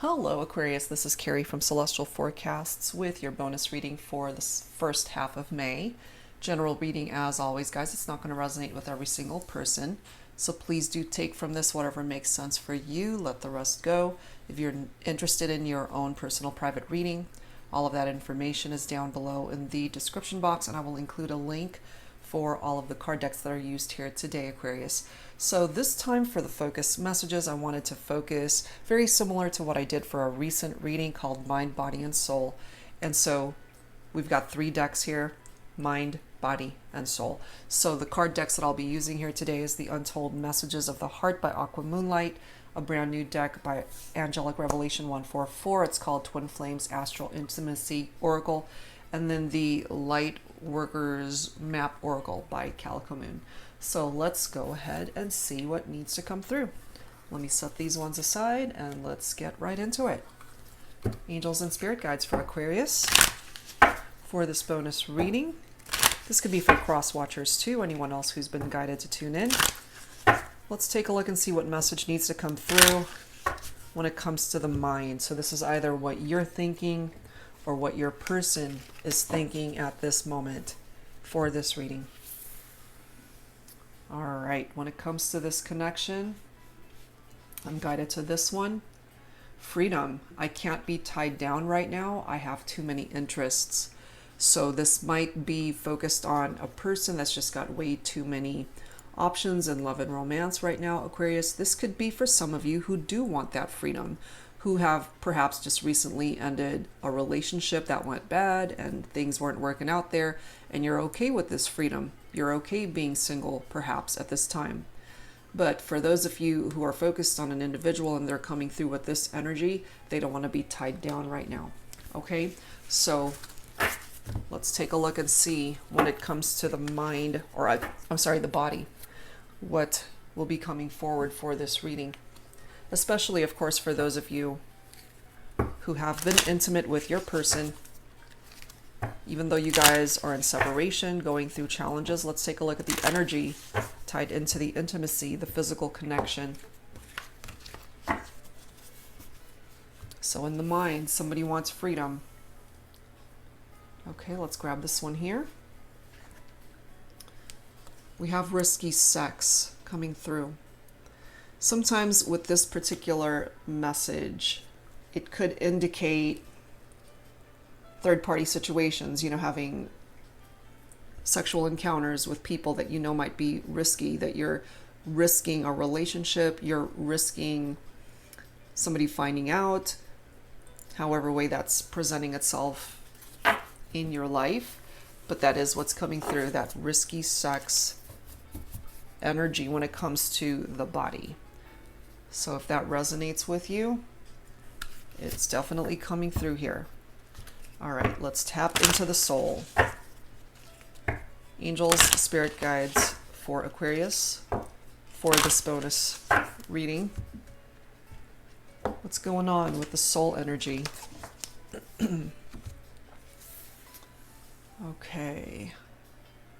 Hello Aquarius, this is Carrie from Celestial Forecasts with your bonus reading for the first half of May. General reading as always, guys. It's not going to resonate with every single person, so please do take from this whatever makes sense for you. Let the rest go. If you're interested in your own personal private reading, all of that information is down below in the description box, and I will include a link for all of the card decks that are used here today, Aquarius. So this time for the focus messages, I wanted to focus very similar to what I did for a recent reading called Mind, Body, and Soul. And so we've got 3 decks here: Mind, Body, and Soul. So the card decks that I'll be using here today is the Untold Messages of the Heart by Aquamoonlight, a brand new deck by Angelic Revelation 144. It's called Twin Flames Astral Intimacy Oracle. And then the Lightworker's Map Oracle by Calico Moon. So let's go ahead and see what needs to come through. Let me set these ones aside and let's get right into it. Angels and Spirit Guides for Aquarius for this bonus reading. This could be for cross watchers too, anyone else who's been guided to tune in. Let's take a look and see what message needs to come through when it comes to the mind. So this is either what you're thinking or what your person is thinking at this moment for this reading. All right, when it comes to this connection, I'm guided to this one. Freedom. I can't be tied down right now. I have too many interests. So this might be focused on a person that's just got way too many options in love and romance right now, Aquarius. This could be for some of you who do want that freedom, who have perhaps just recently ended a relationship that went bad and things weren't working out there, and you're okay with this freedom. You're okay being single perhaps at this time. But for those of you who are focused on an individual and they're coming through with this energy, they don't want to be tied down right now. Okay, so let's take a look and see when it comes to the mind, or I'm sorry, the body, what will be coming forward for this reading. Especially, of course, for those of you who have been intimate with your person, even though you guys are in separation, going through challenges. Let's take a look at the energy tied into the intimacy, the physical connection. So in the mind, somebody wants freedom. Okay, let's grab this one here. We have risky sex coming through. Sometimes with this particular message, it could indicate third-party situations, having sexual encounters with people that you know might be risky, that you're risking a relationship, you're risking somebody finding out, however way that's presenting itself in your life. But that is what's coming through, that risky sex energy when it comes to the body. So if that resonates with you, it's definitely coming through here. All right, let's tap into the soul. Angels, spirit guides for Aquarius for this bonus reading. What's going on with the soul energy? Okay,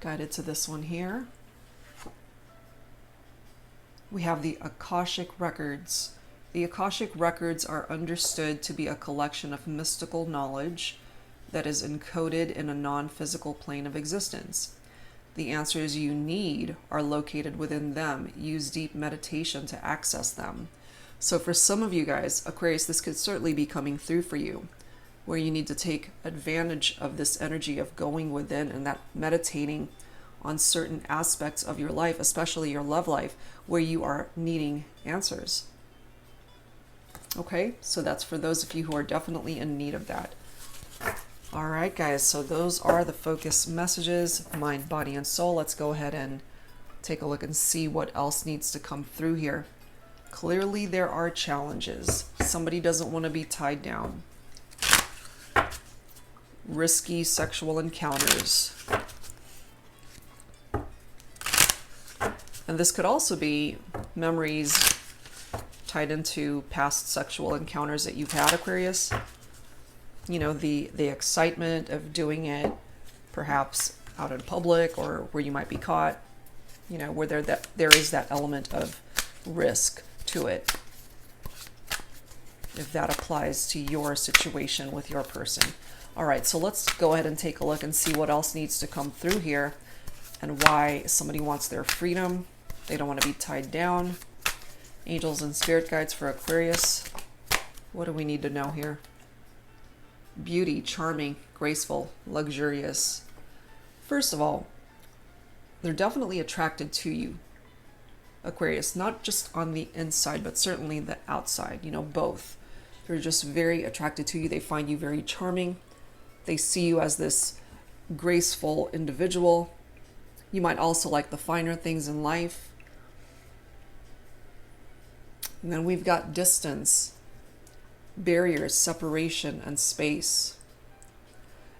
guided to this one here. We have the Akashic Records. The Akashic Records are understood to be a collection of mystical knowledge that is encoded in a non-physical plane of existence. The answers you need are located within them. Use deep meditation to access them. So for some of you guys, Aquarius, this could certainly be coming through for you, where you need to take advantage of this energy of going within and that meditating on certain aspects of your life, especially your love life, where you are needing answers. Okay, so that's for those of you who are definitely in need of that. All right, guys, so those are the focus messages, mind, body, and soul. Let's go ahead and take a look and see what else needs to come through here. Clearly, there are challenges. Somebody doesn't want to be tied down. Risky sexual encounters. And this could also be memories tied into past sexual encounters that you've had, Aquarius. The excitement of doing it, perhaps out in public or where you might be caught, where there is that element of risk to it. if that applies to your situation with your person. All right, so let's go ahead and take a look and see what else needs to come through here and why somebody wants their freedom. They don't want to be tied down. Angels and spirit guides for Aquarius. What do we need to know here? Beauty, charming, graceful, luxurious. First of all, they're definitely attracted to you, Aquarius, not just on the inside, but certainly the outside, you know, both. They're just very attracted to you. They find you very charming. They see you as this graceful individual. You might also like the finer things in life. And then we've got distance, barriers, separation, and space.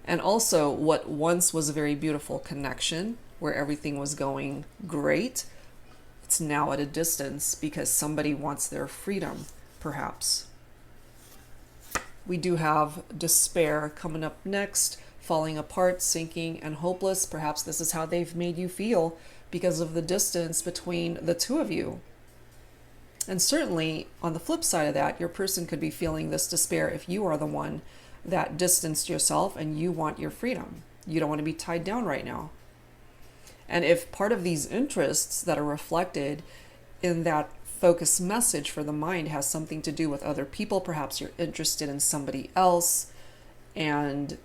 And also what once was a very beautiful connection where everything was going great, it's now at a distance because somebody wants their freedom, perhaps. We do have despair coming up next, falling apart, sinking, and hopeless. Perhaps this is how they've made you feel because of the distance between the two of you. And certainly, on the flip side of that, your person could be feeling this despair if you are the one that distanced yourself and you want your freedom. You don't want to be tied down right now. And if part of these interests that are reflected in that focus message for the mind has something to do with other people, perhaps you're interested in somebody else, and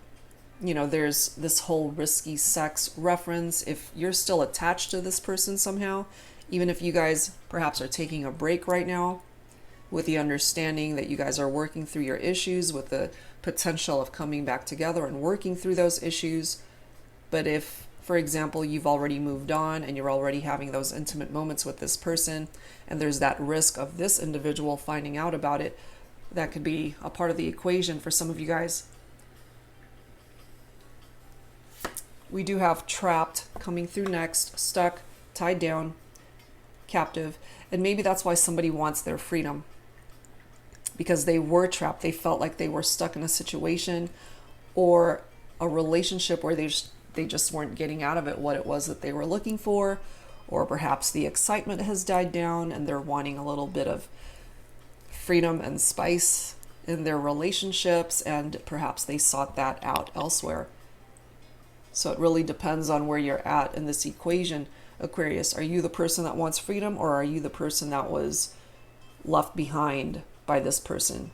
you know, there's this whole risky sex reference. If you're still attached to this person somehow, even if you guys perhaps are taking a break right now, with the understanding that you guys are working through your issues with the potential of coming back together and working through those issues. But if, for example, you've already moved on and you're already having those intimate moments with this person, and there's that risk of this individual finding out about it, that could be a part of the equation for some of you guys. We do have trapped coming through next, stuck, tied down, captive, and maybe that's why somebody wants their freedom, because they were trapped. They felt like they were stuck in a situation or a relationship where they just weren't getting out of it what it was that they were looking for, or perhaps the excitement has died down and they're wanting a little bit of freedom and spice in their relationships, and perhaps they sought that out elsewhere. So it really depends on where you're at in this equation, Aquarius. Are you the person that wants freedom, or are you the person that was left behind by this person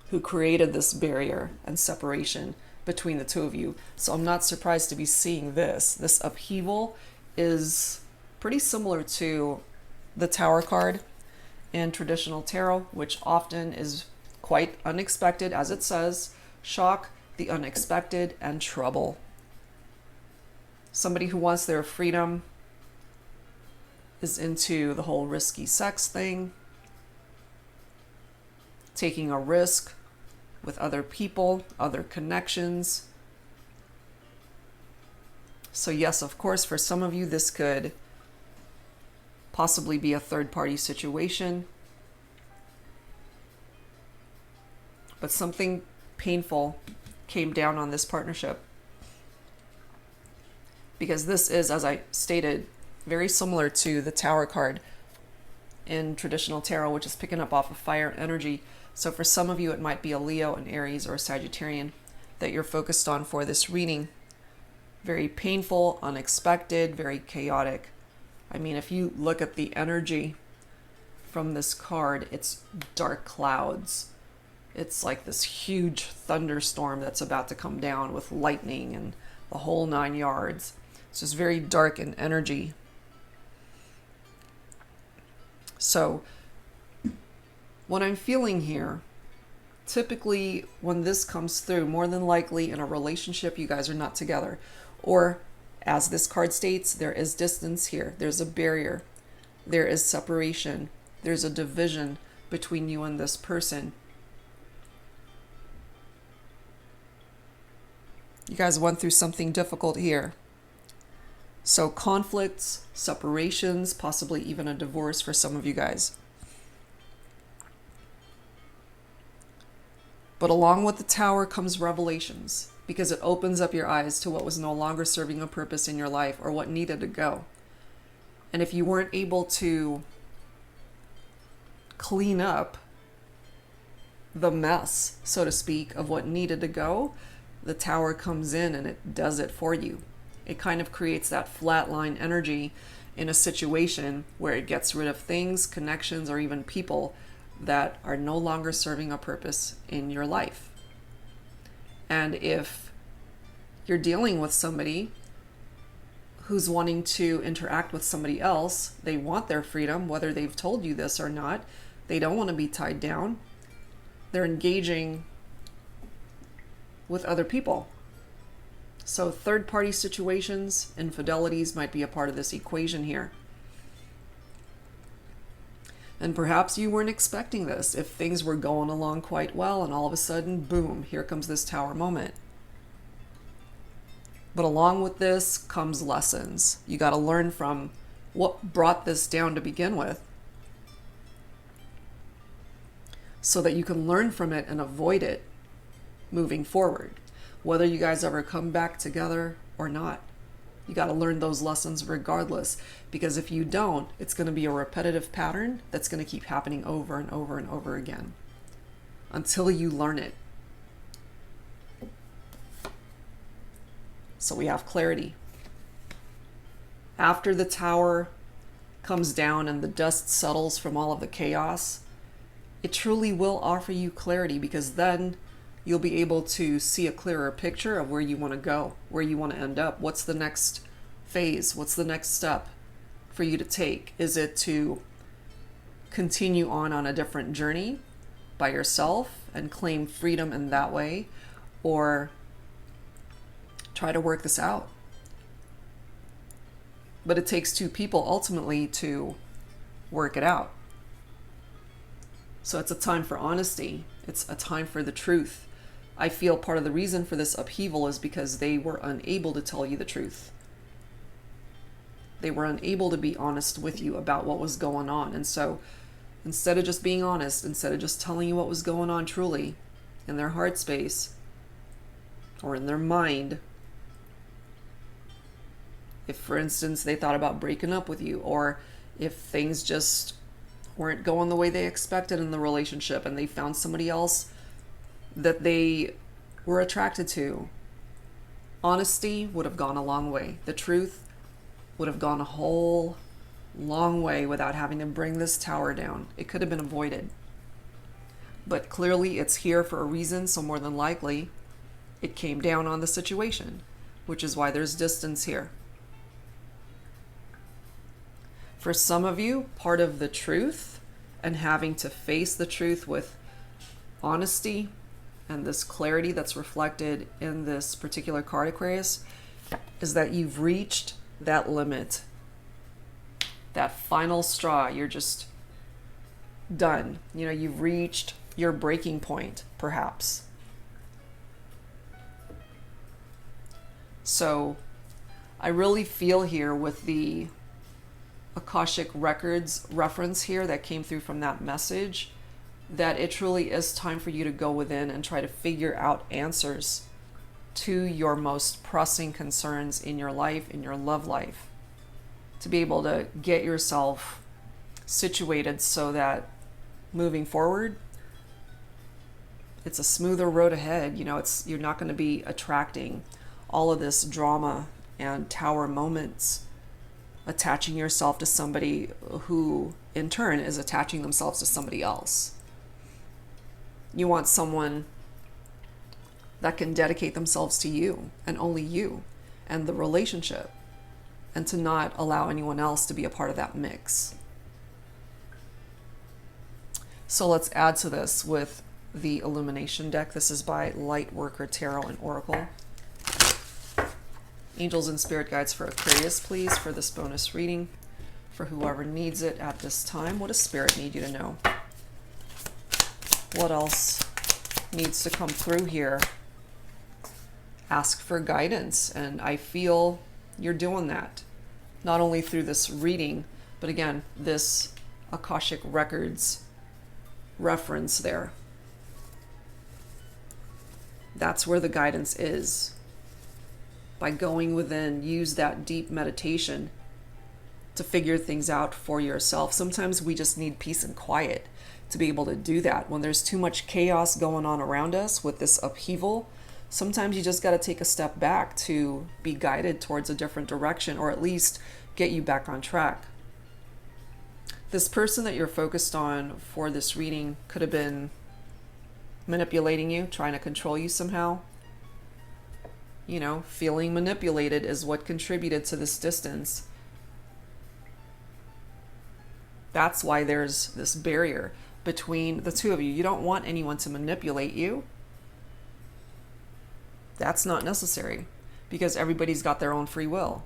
who created this barrier and separation between the two of you? So I'm not surprised to be seeing this. This upheaval is pretty similar to the Tower card in traditional tarot, which often is quite unexpected, as it says, shock, the unexpected, and trouble. Somebody who wants their freedom is into the whole risky sex thing, taking a risk with other people, other connections. So yes, of course, for some of you, this could possibly be a third-party situation, but something painful came down on this partnership, because this is, as I stated, very similar to the Tower card in traditional tarot, which is picking up off of fire energy. So for some of you, it might be a Leo, an Aries, or a Sagittarian that you're focused on for this reading. Very painful, unexpected, very chaotic. I mean, if you look at the energy from this card, it's dark clouds. It's like this huge thunderstorm that's about to come down with lightning and the whole 9 yards. It's just very dark in energy. So what I'm feeling here, typically when this comes through, more than likely in a relationship, you guys are not together. Or as this card states, there is distance here. There's a barrier. There is separation. There's a division between you and this person. You guys went through something difficult here. So conflicts, separations, possibly even a divorce for some of you guys. But along with the Tower comes revelations, because it opens up your eyes to what was no longer serving a purpose in your life or what needed to go. And if you weren't able to clean up the mess, so to speak, of what needed to go, the tower comes in and it does it for you. It kind of creates that flatline energy in a situation where it gets rid of things, connections, or even people that are no longer serving a purpose in your life. And if you're dealing with somebody who's wanting to interact with somebody else, they want their freedom, whether they've told you this or not, they don't want to be tied down. They're engaging with other people. So third-party situations, infidelities might be a part of this equation here. And perhaps you weren't expecting this. If things were going along quite well and all of a sudden, boom, here comes this tower moment. But along with this comes lessons. You got to learn from what brought this down to begin with, so that you can learn from it and avoid it moving forward. Whether you guys ever come back together or not, you got to learn those lessons regardless, because if you don't, it's going to be a repetitive pattern that's going to keep happening over and over and over again until you learn it. So we have clarity. After the tower comes down and the dust settles from all of the chaos, it truly will offer you clarity, because then you'll be able to see a clearer picture of where you want to go, where you want to end up. What's the next phase? What's the next step for you to take? Is it to continue on a different journey by yourself and claim freedom in that way, or try to work this out? But it takes two people ultimately to work it out. So it's a time for honesty. It's a time for the truth. I feel part of the reason for this upheaval is because they were unable to tell you the truth. They were unable to be honest with you about what was going on. And so instead of just being honest, instead of just telling you what was going on truly in their heart space or in their mind, if, for instance, they thought about breaking up with you, or if things just weren't going the way they expected in the relationship and they found somebody else that they were attracted to, honesty would have gone a long way. The truth would have gone a whole long way without having to bring this tower down. It could have been avoided. But clearly it's here for a reason, so more than likely it came down on the situation, which is why there's distance here. For some of you, part of the truth and having to face the truth with honesty and this clarity that's reflected in this particular card, Aquarius, is that you've reached that limit, that final straw. You're just done. You know, you've reached your breaking point, perhaps. So I really feel here with the Akashic Records reference here that came through from that message, that it truly is time for you to go within and try to figure out answers to your most pressing concerns in your life, in your love life, to be able to get yourself situated so that moving forward, it's a smoother road ahead. You know, you're not going to be attracting all of this drama and tower moments, attaching yourself to somebody who in turn is attaching themselves to somebody else. You want someone that can dedicate themselves to you and only you and the relationship, and to not allow anyone else to be a part of that mix. So let's add to this with the Illumination deck. This is by Lightworker Tarot and Oracle. Angels and spirit guides for Aquarius, please, for this bonus reading, for whoever needs it at this time. What does spirit need you to know? What else needs to come through here? Ask for guidance, and I feel you're doing that. Not only through this reading, but again, this Akashic Records reference there. That's where the guidance is. By going within, use that deep meditation to figure things out for yourself. Sometimes we just need peace and quiet to be able to do that. When there's too much chaos going on around us with this upheaval, sometimes you just got to take a step back to be guided towards a different direction, or at least get you back on track. This person that you're focused on for this reading could have been manipulating you, trying to control you somehow. You know, feeling manipulated is what contributed to this distance. That's why there's this barrier between the two of you. You don't want anyone to manipulate you. That's not necessary, because everybody's got their own free will.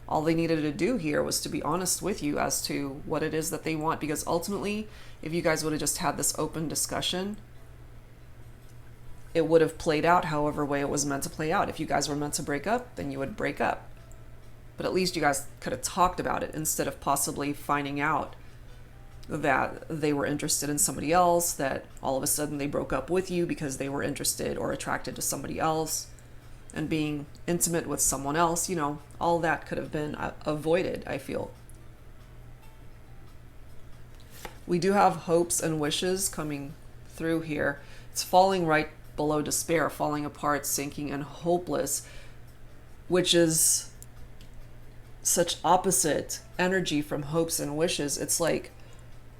All they needed to do here was to be honest with you as to what it is that they want, because ultimately, if you guys would have just had this open discussion, it would have played out however way it was meant to play out. If you guys were meant to break up, then you would break up. But at least you guys could have talked about it instead of possibly finding out that they were interested in somebody else, that all of a sudden they broke up with you because they were interested or attracted to somebody else, and being intimate with someone else. You know, all that could have been avoided, I feel. We do have hopes and wishes coming through here. It's falling right below despair, falling apart, sinking, and hopeless, which is such opposite energy from hopes and wishes. It's like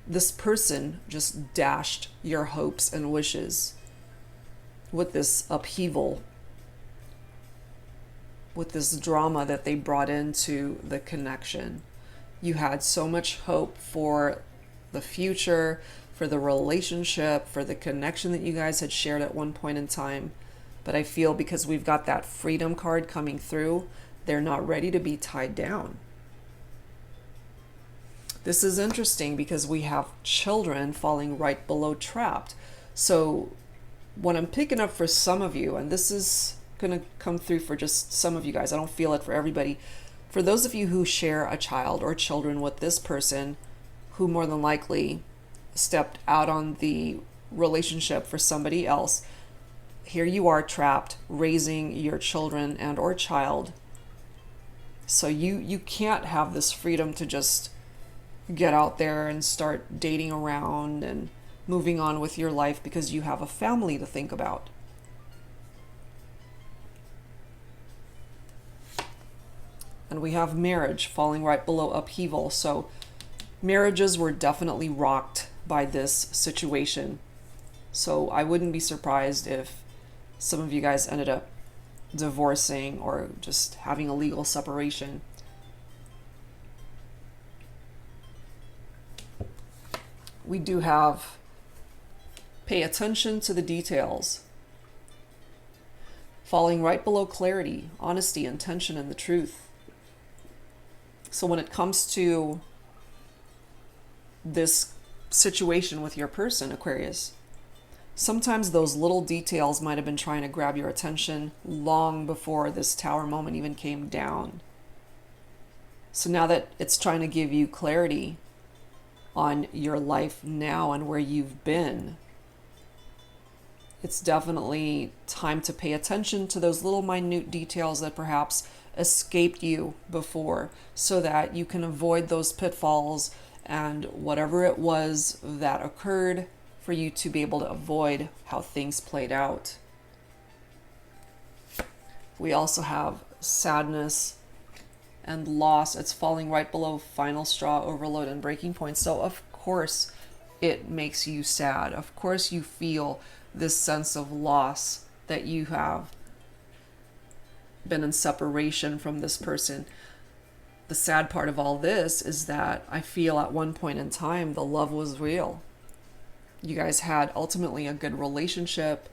this person just dashed your hopes and wishes with this upheaval, with this drama that they brought into the connection. You had so much hope for the future, for the relationship, for the connection that you guys had shared at one point in time. But I feel because we've got that freedom card coming through, they're not ready to be tied down. This is interesting because we have children falling right below trapped. So what I'm picking up for some of you, and this is going to come through for just some of you guys, I don't feel it for everybody. For those of you who share a child or children with this person, who more than likely stepped out on the relationship for somebody else, here you are trapped raising your children and or child. So you can't have this freedom to just get out there and start dating around and moving on with your life, because you have a family to think about. And we have marriage falling right below upheaval. So marriages were definitely rocked by this situation. So I wouldn't be surprised if some of you guys ended up divorcing or just having a legal separation. We do have pay attention to the details. Falling right below clarity, honesty, intention, and the truth. So when it comes to this situation with your person, Aquarius, sometimes those little details might have been trying to grab your attention long before this tower moment even came down. So now that it's trying to give you clarity on your life now and where you've been, it's definitely time to pay attention to those little minute details that perhaps escaped you before, so that you can avoid those pitfalls and whatever it was that occurred, for you to be able to avoid how things played out. We also have sadness and loss. It's falling right below final straw, overload, and breaking point. So of course it makes you sad. Of course you feel this sense of loss that you have been in separation from this person. The sad part of all this is that I feel at one point in time the love was real. You guys had ultimately a good relationship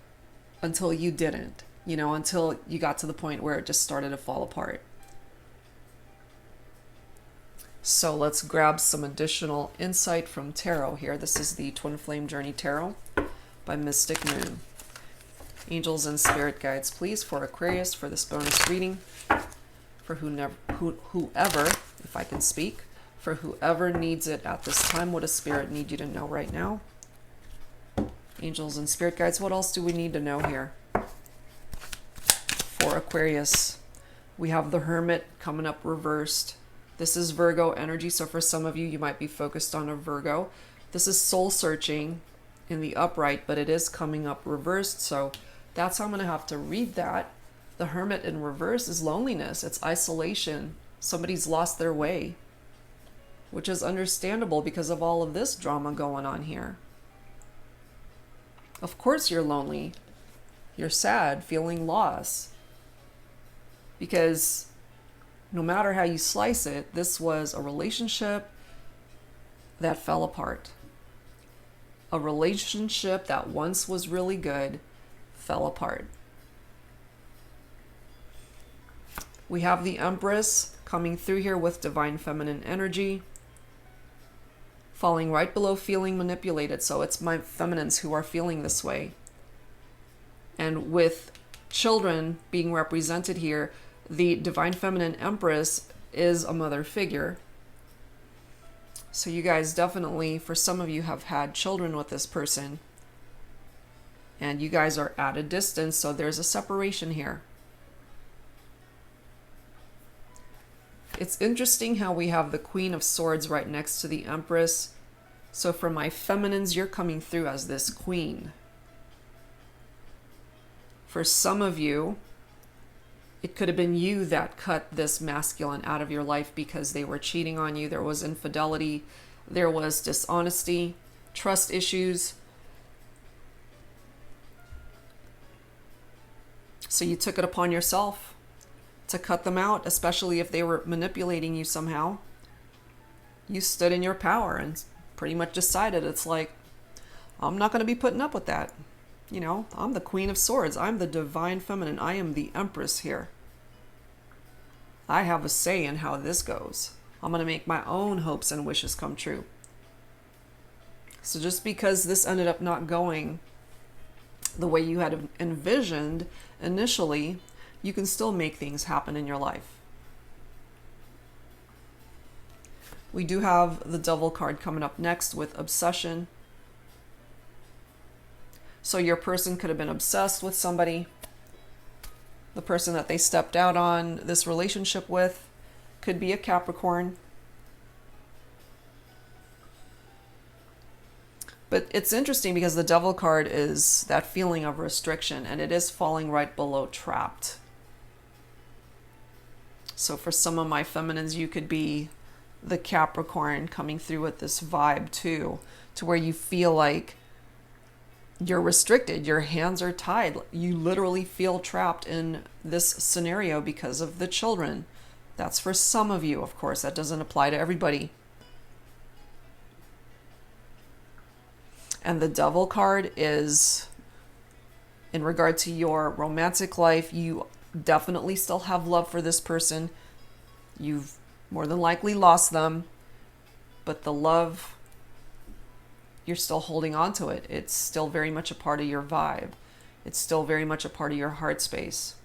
until you didn't, until you got to the point where it just started to fall apart. So let's grab some additional insight from tarot here. This is the Twin Flame Journey Tarot by Mystic Moon. Angels and spirit guides, please, for Aquarius, for this bonus reading, for whoever, if I can speak, for whoever needs it at this time. What does spirit need you to know right now? Angels and spirit guides, what else do we need to know here? For Aquarius, we have the Hermit coming up reversed. This is Virgo energy, so for some of you, you might be focused on a Virgo. This is soul searching in the upright, but it is coming up reversed. So that's how I'm going to have to read that. The Hermit in reverse is loneliness. It's isolation. Somebody's lost their way, which is understandable because of all of this drama going on here. Of course you're lonely. You're sad, feeling loss. Because no matter how you slice it, this was a relationship that fell apart. A relationship that once was really good fell apart. We have the Empress coming through here with divine feminine energy, falling right below feeling manipulated. So it's my feminines who are feeling this way. And with children being represented here, the divine feminine Empress is a mother figure. So you guys definitely, for some of you, have had children with this person. And you guys are at a distance, so there's a separation here. It's interesting how we have the Queen of Swords right next to the Empress. So for my feminines, you're coming through as this queen. For some of you, it could have been you that cut this masculine out of your life because they were cheating on you. There was infidelity. There was dishonesty, trust issues. So you took it upon yourself to cut them out, especially if they were manipulating you somehow. You stood in your power and pretty much decided, it's like, I'm not going to be putting up with that. You know, I'm the Queen of Swords. I'm the divine feminine. I am the Empress here. I have a say in how this goes. I'm going to make my own hopes and wishes come true. So just because this ended up not going the way you had envisioned initially, you can still make things happen in your life. We do have the Devil card coming up next with obsession. So your person could have been obsessed with somebody. The person that they stepped out on this relationship with could be a Capricorn. But it's interesting because the Devil card is that feeling of restriction, and it is falling right below trapped. So for some of my feminines, you could be the Capricorn coming through with this vibe too, to where you feel like you're restricted, your hands are tied. You literally feel trapped in this scenario because of the children. That's for some of you, of course. That doesn't apply to everybody. And the Devil card is, in regard to your romantic life, you definitely still have love for this person. You've more than likely lost them, but the love, you're still holding on to it. It's still very much a part of your vibe. It's still very much a part of your heart space.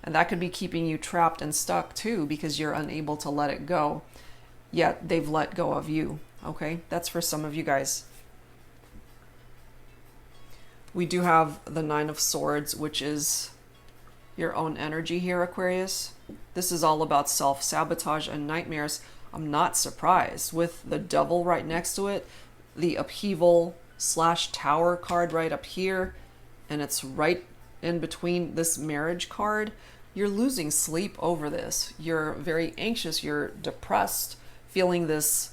And that could be keeping you trapped and stuck too, because you're unable to let it go, yet they've let go of you. Okay, that's for some of you guys. We do have the Nine of Swords, which is your own energy here, Aquarius. This is all about self-sabotage and nightmares. I'm not surprised. With the Devil right next to it, the Upheaval / Tower card right up here, and it's right in between this Marriage card. You're losing sleep over this. You're very anxious. You're depressed, feeling this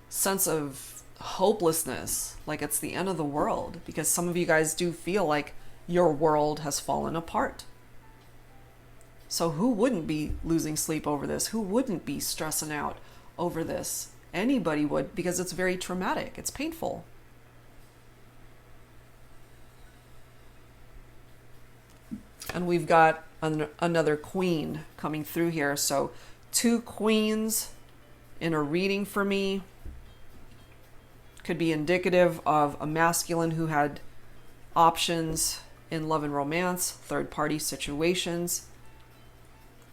sense of hopelessness, like it's the end of the world, because some of you guys do feel like your world has fallen apart. So who wouldn't be losing sleep over this? Who wouldn't be stressing out over this? Anybody would, because it's very traumatic. It's painful. And we've got another queen coming through here. So 2 queens in a reading for me could be indicative of a masculine who had options in love and romance, third-party situations.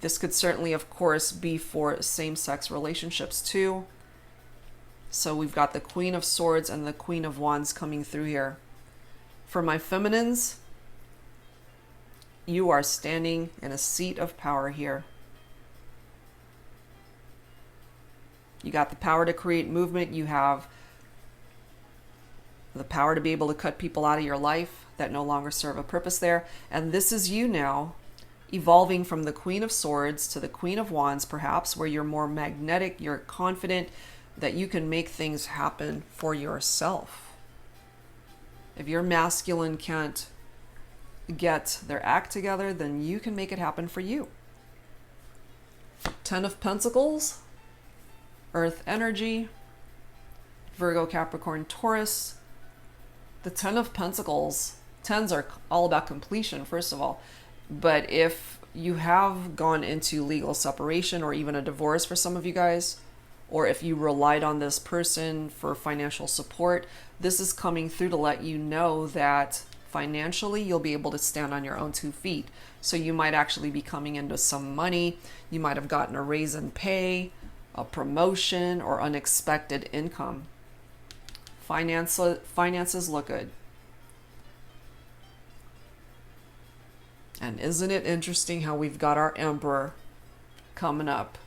This could certainly, of course, be for same-sex relationships too. So we've got the Queen of Swords and the Queen of Wands coming through here. For my feminines, you are standing in a seat of power here. You got the power to create movement. You have the power to be able to cut people out of your life that no longer serve a purpose there. And this is you now, evolving from the Queen of Swords to the Queen of Wands, perhaps, where you're more magnetic, you're confident that you can make things happen for yourself. If your masculine can't get their act together, then you can make it happen for you. Ten of Pentacles, Earth energy, Virgo, Capricorn, Taurus. The Ten of Pentacles, tens are all about completion, first of all. But if you have gone into legal separation or even a divorce for some of you guys, or if you relied on this person for financial support, this is coming through to let you know that financially you'll be able to stand on your own 2 feet. So you might actually be coming into some money. You might have gotten a raise in pay, a promotion, or unexpected income. Finances look good. And isn't it interesting how we've got our Emperor coming up?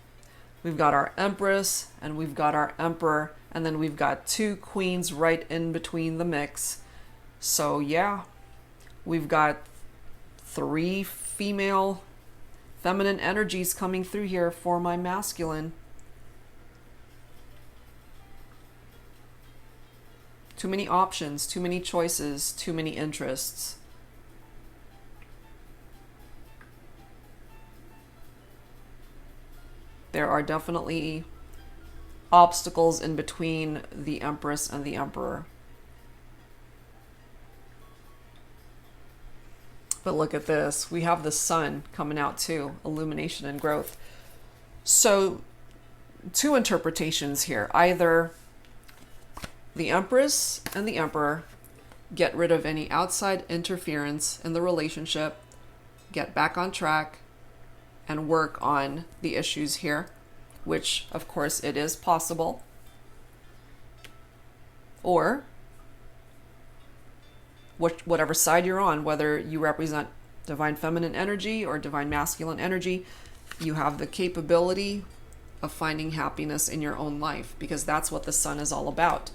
We've got our Empress and we've got our Emperor, and then we've got 2 queens right in between the mix. So yeah, we've got 3 female, feminine energies coming through here for my masculine. Too many options, too many choices, too many interests. There are definitely obstacles in between the Empress and the Emperor. But look at this. We have the Sun coming out too. Illumination and growth. So 2 interpretations here. Either the Empress and the Emperor get rid of any outside interference in the relationship, get back on track, and work on the issues here, which of course it is possible. Or whatever side you're on, whether you represent divine feminine energy or divine masculine energy, you have the capability of finding happiness in your own life, because that's what the Sun is all about.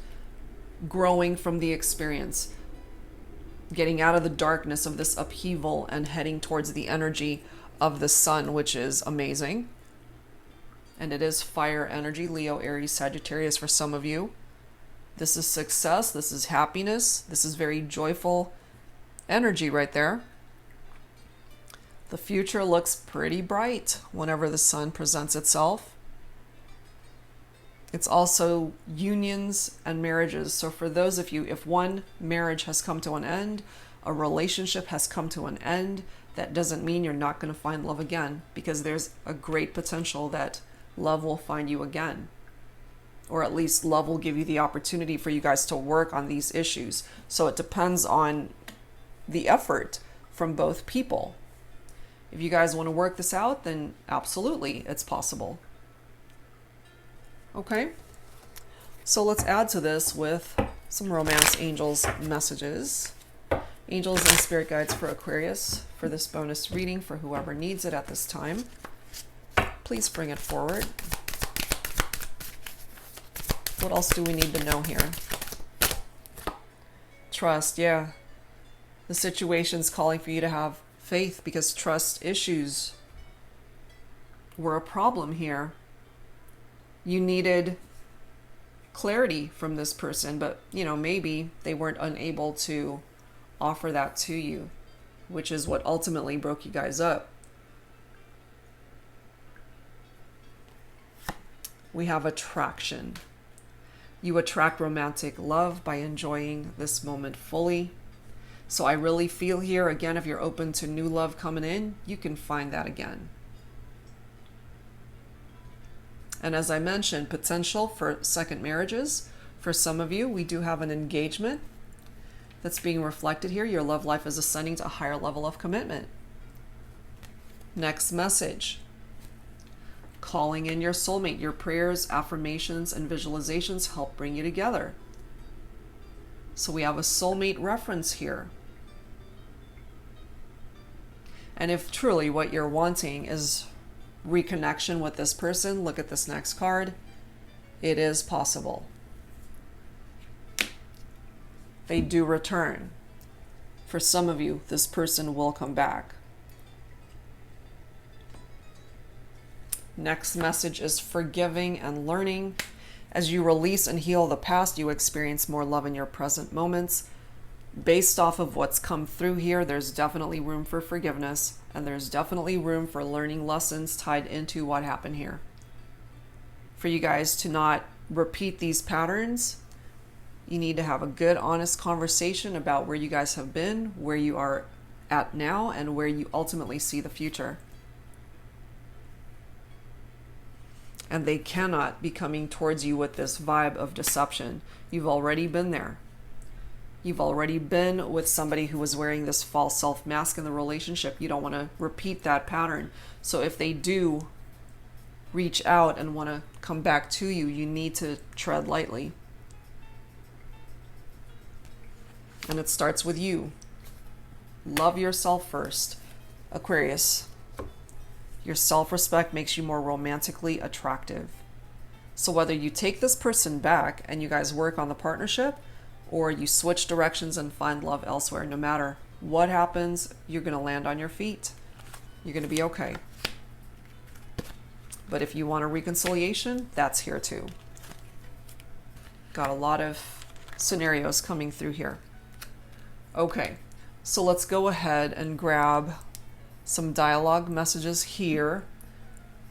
Growing from the experience, getting out of the darkness of this upheaval and heading towards the energy of the Sun, which is amazing. And it is fire energy, Leo, Aries, Sagittarius for some of you. This is success, this is happiness, this is very joyful energy right there. The future looks pretty bright whenever the Sun presents itself. It's also unions and marriages. So for those of you, if one marriage has come to an end, a relationship has come to an end, that doesn't mean you're not going to find love again, because there's a great potential that love will find you again. Or at least love will give you the opportunity for you guys to work on these issues. So it depends on the effort from both people. If you guys want to work this out, then absolutely, it's possible. Okay, so let's add to this with some romance angels messages. Angels and spirit guides for Aquarius for this bonus reading for whoever needs it at this time. Please bring it forward. What else do we need to know here? Trust, yeah. The situation's calling for you to have faith, because trust issues were a problem here. You needed clarity from this person, but maybe they weren't unable to offer that to you, which is what ultimately broke you guys up. We have attraction. You attract romantic love by enjoying this moment fully. So I really feel here, again, if you're open to new love coming in, you can find that again. And as I mentioned, potential for second marriages. For some of you, we do have an engagement that's being reflected here. Your love life is ascending to a higher level of commitment. Next message. Calling in your soulmate. Your prayers, affirmations, and visualizations help bring you together. So we have a soulmate reference here. And if truly what you're wanting is reconnection with this person, look at this next card. It is possible. They do return. For some of you, this person will come back. Next message is forgiving and learning. As you release and heal the past, you experience more love in your present moments. Based off of what's come through here, there's definitely room for forgiveness, and there's definitely room for learning lessons tied into what happened here. For you guys to not repeat these patterns, you need to have a good, honest conversation about where you guys have been, where you are at now, and where you ultimately see the future. And they cannot be coming towards you with this vibe of deception. You've already been there. You've already been with somebody who was wearing this false self mask in the relationship. You don't want to repeat that pattern. So if they do reach out and want to come back to you, you need to tread lightly. And it starts with you. Love yourself first. Aquarius, your self-respect makes you more romantically attractive. So whether you take this person back and you guys work on the partnership, or you switch directions and find love elsewhere, no matter what happens, you're going to land on your feet. You're going to be okay. But if you want a reconciliation, that's here too. Got a lot of scenarios coming through here. Okay, so let's go ahead and grab some dialogue messages here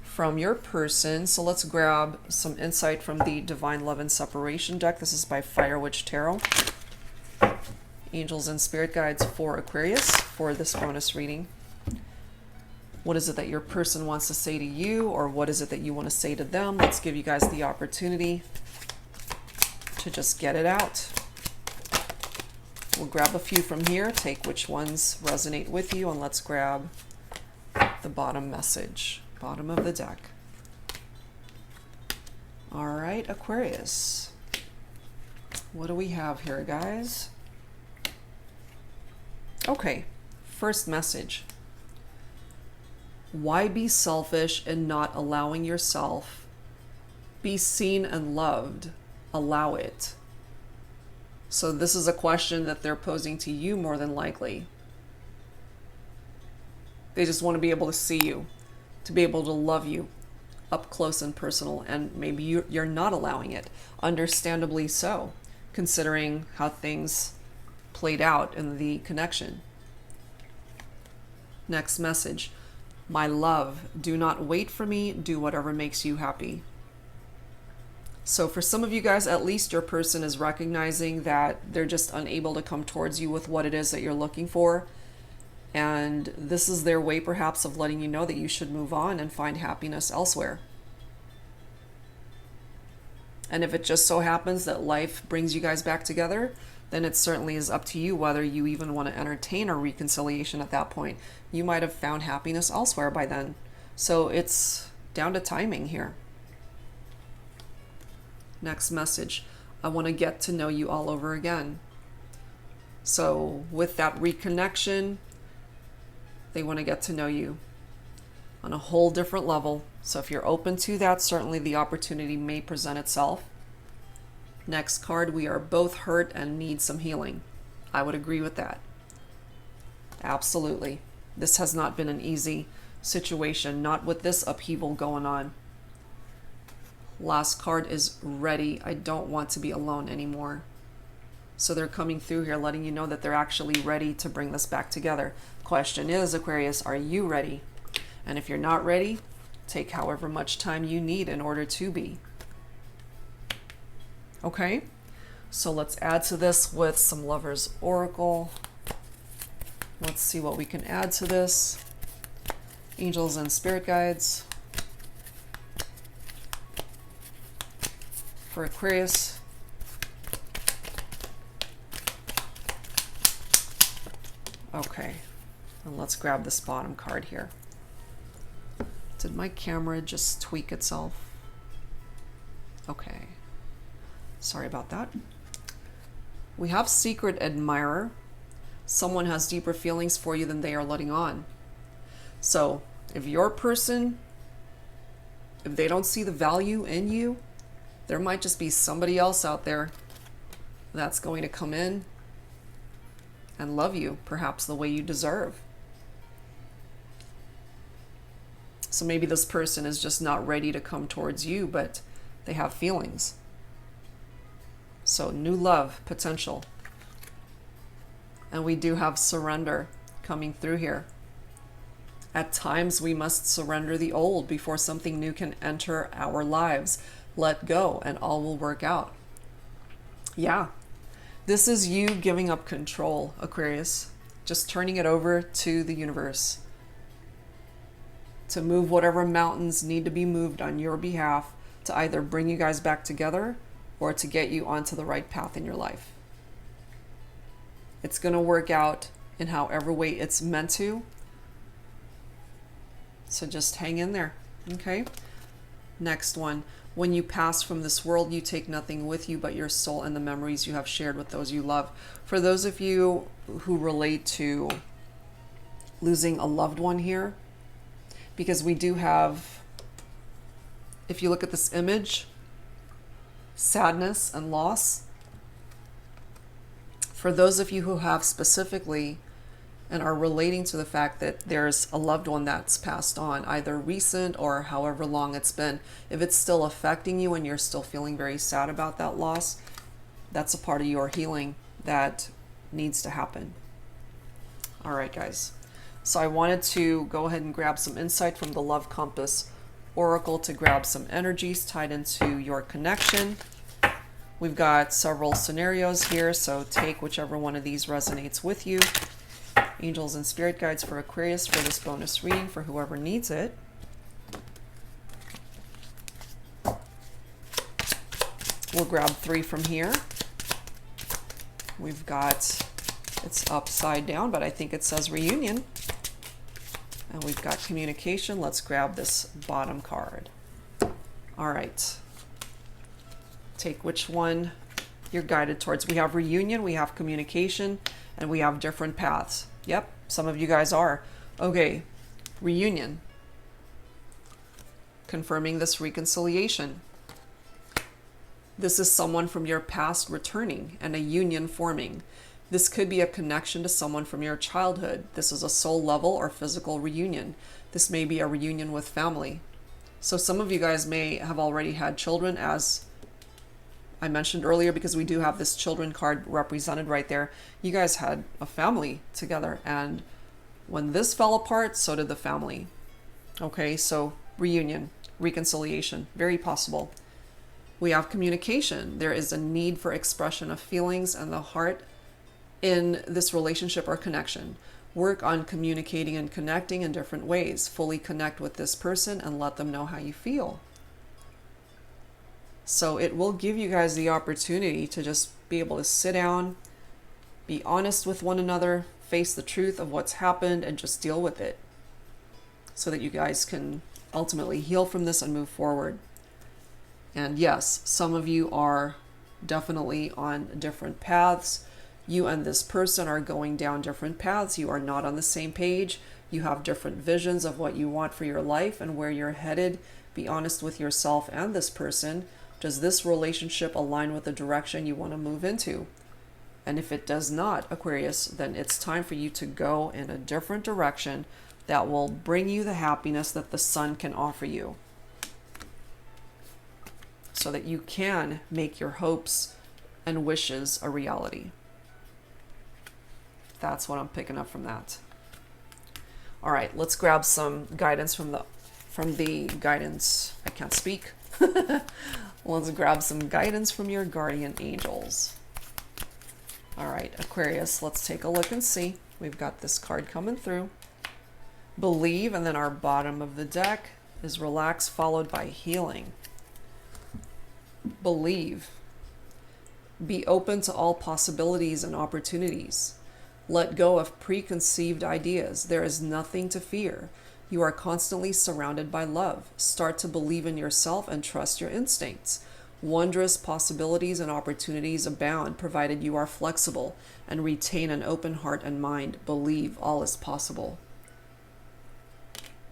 from your person. So let's grab some insight from the Divine Love and Separation deck. This is by Fire Witch Tarot. Angels and Spirit Guides for Aquarius for this bonus reading. What is it that your person wants to say to you, or what is it that you want to say to them? Let's give you guys the opportunity to just get it out. We'll grab a few from here, take which ones resonate with you, and let's grab the bottom message, bottom of the deck. All right, Aquarius. What do we have here, guys? Okay, first message. Why be selfish in not allowing yourself be seen and loved? Allow it. So this is a question that they're posing to you more than likely. They just want to be able to see you, to be able to love you up close and personal, and maybe you're not allowing it. Understandably so, considering how things played out in the connection. Next message. My love, do not wait for me, do whatever makes you happy. So for some of you guys, at least your person is recognizing that they're just unable to come towards you with what it is that you're looking for. And this is their way perhaps of letting you know that you should move on and find happiness elsewhere. And if it just so happens that life brings you guys back together, then it certainly is up to you whether you even want to entertain a reconciliation at that point. You might have found happiness elsewhere by then. So it's down to timing here. Next message. I want to get to know you all over again. So with that reconnection, they want to get to know you on a whole different level. So if you're open to that, certainly the opportunity may present itself. Next card, we are both hurt and need some healing. I would agree with that. Absolutely. This has not been an easy situation, not with this upheaval going on. Last card is ready. I don't want to be alone anymore. So they're coming through here letting you know that they're actually ready to bring this back together. Question is, Aquarius, are you ready? And if you're not ready, take however much time you need in order to be. Okay, so let's add to this with some Lovers Oracle. Let's see what we can add to this. Angels and Spirit Guides for Aquarius. Okay, and let's grab this bottom card here. Did my camera just tweak itself? Okay. Sorry about that. We have Secret Admirer. Someone has deeper feelings for you than they are letting on. So if your person, if they don't see the value in you, there might just be somebody else out there that's going to come in and love you, perhaps the way you deserve. So maybe this person is just not ready to come towards you, but they have feelings. So new love potential. And we do have surrender coming through here. At times we must surrender the old before something new can enter our lives. Let go and all will work out. Yeah. This is you giving up control, Aquarius. Just turning it over to the universe to move whatever mountains need to be moved on your behalf to either bring you guys back together or to get you onto the right path in your life. It's going to work out in however way it's meant to. So just hang in there, okay? Next one. When you pass from this world, you take nothing with you but your soul and the memories you have shared with those you love. For those of you who relate to losing a loved one here, because we do have, if you look at this image, sadness and loss. For those of you who have specifically and are relating to the fact that there's a loved one that's passed on, either recent or however long it's been, if it's still affecting you and you're still feeling very sad about that loss, that's a part of your healing that needs to happen. All right, guys. So I wanted to go ahead and grab some insight from the Love Compass Oracle to grab some energies tied into your connection. We've got several scenarios here, so take whichever one of these resonates with you. Angels and spirit guides for Aquarius for this bonus reading for whoever needs it. We'll grab 3 from here. We've got, it's upside down, but I think it says reunion. And we've got communication. Let's grab this bottom card. All right. Take which one you're guided towards. We have reunion, we have communication, and we have different paths. Yep, some of you guys are. Okay, reunion. Confirming this reconciliation. This is someone from your past returning and a union forming. This could be a connection to someone from your childhood. This is a soul level or physical reunion. This may be a reunion with family. So some of you guys may have already had children, as I mentioned earlier, because we do have this children card represented right there. You guys had a family together, and when this fell apart, so did the family. Okay, so reunion, reconciliation, very possible. We have communication. There is a need for expression of feelings and the heart in this relationship or connection. Work on communicating and connecting in different ways. Fully connect with this person and let them know how you feel. So it will give you guys the opportunity to just be able to sit down, be honest with one another, face the truth of what's happened, and just deal with it so that you guys can ultimately heal from this and move forward. And yes, some of you are definitely on different paths. You and this person are going down different paths. You are not on the same page. You have different visions of what you want for your life and where you're headed. Be honest with yourself and this person. Does this relationship align with the direction you want to move into? And if it does not, Aquarius, then it's time for you to go in a different direction that will bring you the happiness that the sun can offer you, so that you can make your hopes and wishes a reality. That's what I'm picking up from that. All right, let's grab some guidance from the guidance. I can't speak. Let's grab some guidance from your guardian angels. All right, Aquarius, let's take a look and see. We've got this card coming through. Believe, and then our bottom of the deck is relax, followed by healing. Believe. Be open to all possibilities and opportunities. Let go of preconceived ideas. There is nothing to fear. You are constantly surrounded by love. Start to believe in yourself and trust your instincts. Wondrous possibilities and opportunities abound, provided you are flexible and retain an open heart and mind. Believe all is possible.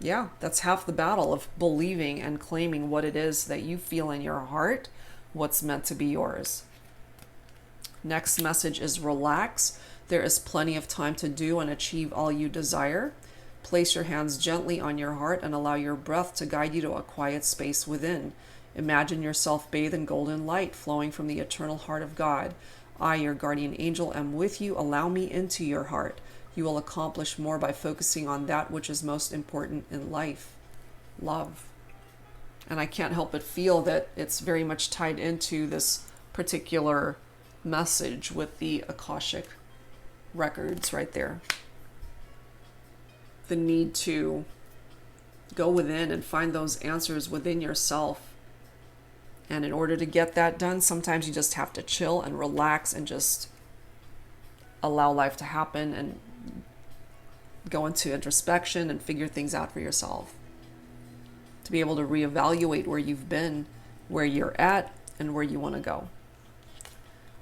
Yeah, that's half the battle of believing and claiming what it is that you feel in your heart, what's meant to be yours. Next message is relax. There is plenty of time to do and achieve all you desire. Place your hands gently on your heart and allow your breath to guide you to a quiet space within. Imagine yourself bathed in golden light flowing from the eternal heart of God. I, your guardian angel, am with you. Allow me into your heart. You will accomplish more by focusing on that which is most important in life, love. And I can't help but feel that it's very much tied into this particular message with the Akashic records right there. The need to go within and find those answers within yourself. And in order to get that done, sometimes you just have to chill and relax and just allow life to happen and go into introspection and figure things out for yourself. To be able to reevaluate where you've been, where you're at, and where you want to go.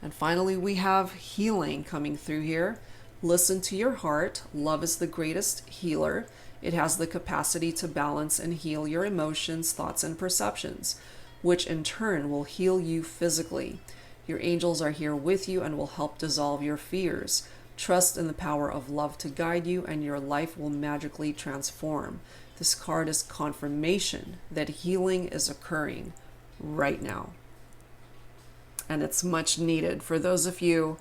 And finally, we have healing coming through here. Listen to your heart. Love is the greatest healer. It has the capacity to balance and heal your emotions, thoughts, and perceptions, which in turn will heal you physically. Your angels are here with you and will help dissolve your fears. Trust in the power of love to guide you, and your life will magically transform. This card is confirmation that healing is occurring right now. And it's much needed for those of you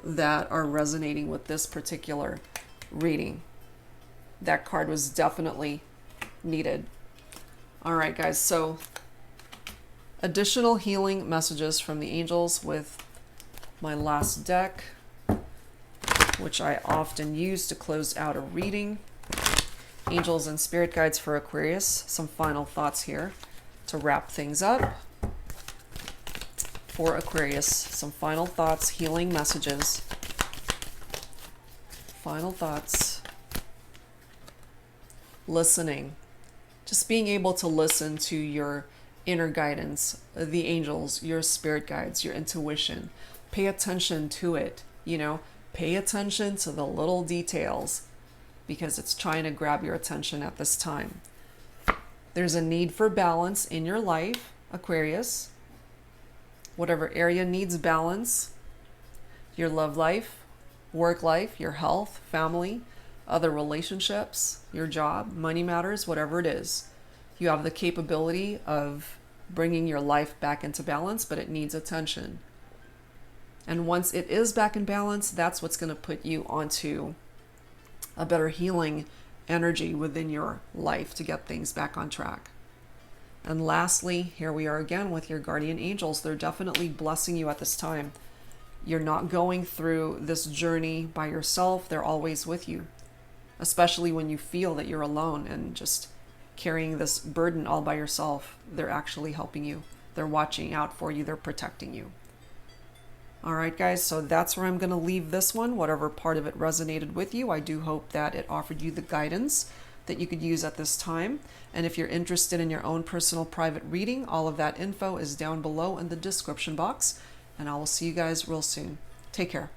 that are resonating with this particular reading. That card was definitely needed. All right, guys, so additional healing messages from the angels with my last deck, which I often use to close out a reading. Angels and spirit guides for Aquarius. Some final thoughts here to wrap things up. For Aquarius, some final thoughts, healing messages. Final thoughts. Listening. Just being able to listen to your inner guidance, the angels, your spirit guides, your intuition. Pay attention to it, pay attention to the little details because it's trying to grab your attention at this time. There's a need for balance in your life, Aquarius. Whatever area needs balance, your love life, work life, your health, family, other relationships, your job, money matters, whatever it is. You have the capability of bringing your life back into balance, but it needs attention. And once it is back in balance, that's what's going to put you onto a better healing energy within your life to get things back on track. And lastly, here we are again with your guardian angels. They're definitely blessing you at this time. You're not going through this journey by yourself. They're always with you, especially when you feel that you're alone and just carrying this burden all by yourself. They're actually helping you. They're watching out for you. They're protecting you. All right, guys, so that's where I'm going to leave this one. Whatever part of it resonated with you, I do hope that it offered you the guidance that you could use at this time. And if you're interested in your own personal private reading, all of that info is down below in the description box. And I will see you guys real soon. Take care.